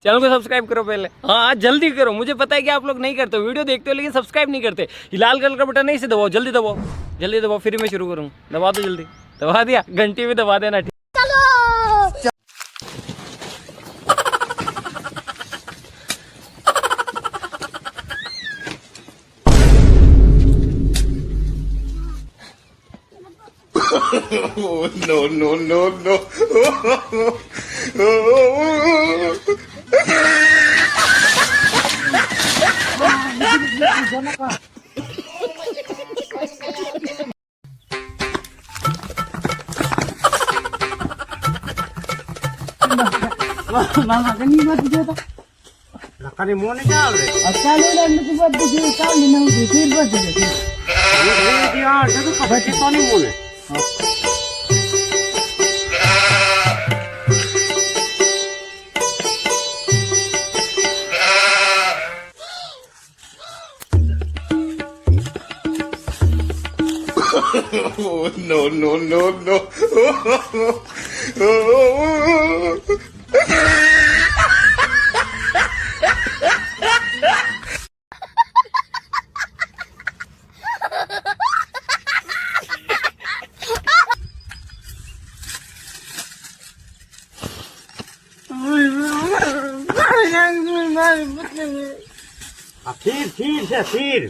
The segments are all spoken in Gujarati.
चैनल को सब्सक्राइब करो पहले। हाँ जल्दी करो, मुझे पता है कि आप लोग नहीं करते, वीडियो देखते हो लेकिन सब्सक्राइब नहीं करते। ये लाल कलर का बटन नहीं से दबाओ, जल्दी दबाओ, जल्दी दबाओ, फिर मैं शुरू करूँ। दबा दो जल्दी, दबा दिया, घंटी में दबा देना। Oh, no, no, no, no. Mama kan ni buat video tak? Kan ni mau ni jauh le. Asal dia nak buat video tak ni nak video buat dia. Ini dia ada tu kau baca tu ni mau ni. Oh, no, no, no, no. Fir se fir.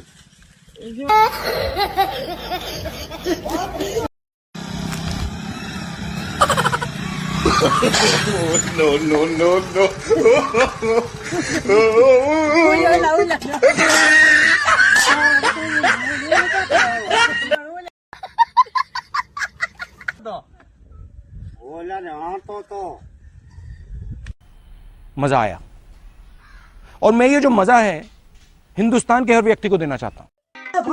Oh, no, no, no, no. बोला ने हाँ तो मजा आया, और मैं ये जो मजा है हिंदुस्तान के हर व्यक्ति को देना चाहता हूँ। No,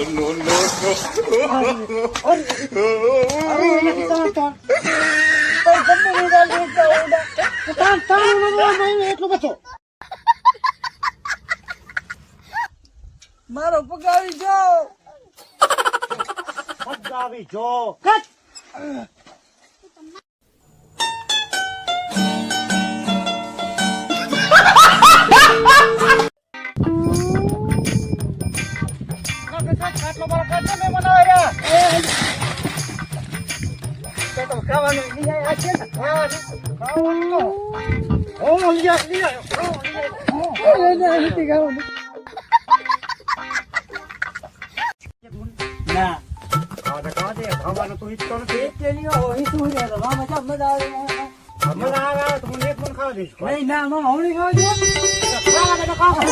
no, no, no. મારો પગાવી જાઓ पगावी जो कट ના આ દે ખાવાનું તો ઈચ્છતો નથી તેની હોય શું રે મામા ચાલ મજા આવે હમણાં આવે તો મને એક પણ ખાવા દઈશ નહીં ના મામા હું નહીં ખાવા દે ખાવા દે ખાવા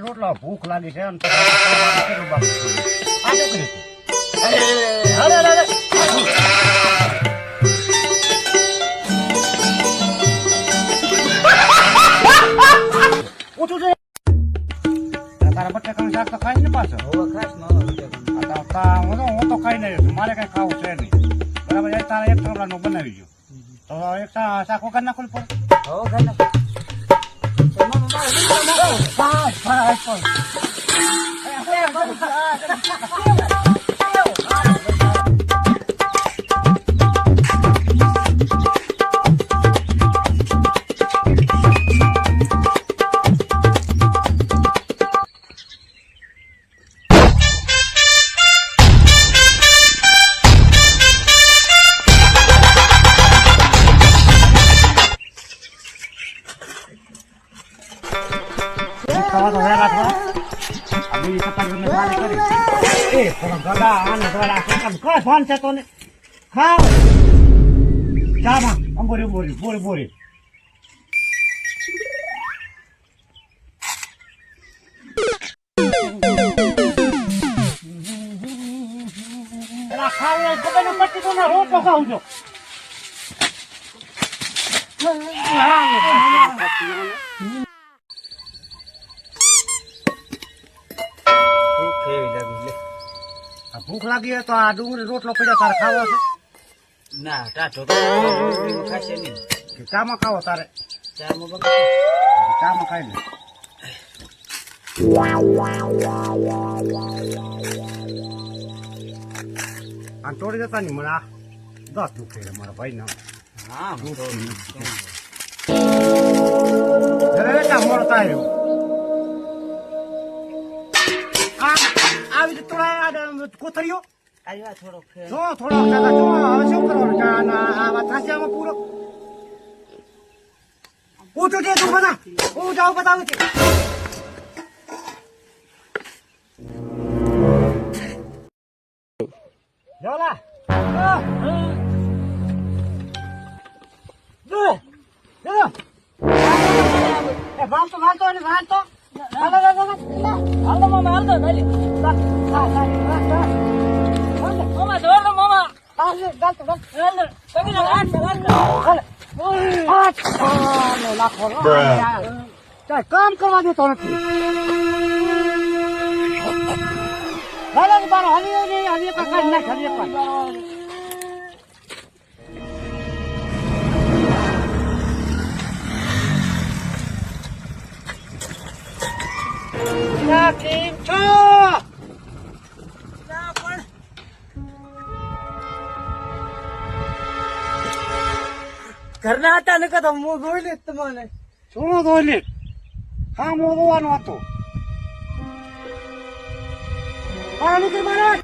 રોટલા ભૂખ લાગી છે આ છોકરી ઓછું છે તારા બટાકાનું શાક તો ખાઈ ને પાછો હું તો ખાઈ નહીં મારે કઈ ખાવું છે નહીં બરાબર તારા એક છોકરાનું બનાવી ગયો તો એક શાક વગર નાખવું પડે ખાવા તો વેલા થવા અભી સત્તાવીસ ને સારી કરી એ થોડા ગડા આને થોડા કેમ કોઈ ફોન છે તો ને ખાવ જામા અંબોરી બોરી બોરી એલા ખાવ એ બધાને પટ્ટી તો ના રોટલો ખાવ છો આ ભૂખ લાગી હોય તો આ ડુંગળી રોટલો પડ્યો તારે ખાવો છે ના ટાટો તો ખાશે નહીં કે ચામાં ખાવો તારે ચામાં ચામાં ખાઈ લે આ તોડી દેતા નહીં મને આ 10 દુખે છે મારા ભાઈ ના હા હું તો એટલા મોડો આવ્યો આવી રીતે તોડા કોથળીઓ આવ્યા થોડો જો થોડો કાકા જો હવે શું કરવાનું આ વાત થશે આમાં પૂરો ઉઠો કે તું બધા હું જાઉં બતાવું છે જોલા વાળતો ને વાળતો કામ કરવા દેતો નથી બારો હજી કાઢી નાખ હજી કેમ છો ઘરના હતા ને કદમ હું જોઈ લે તમને શું દોલી હા મોગવાનું હતું નીકળી મારે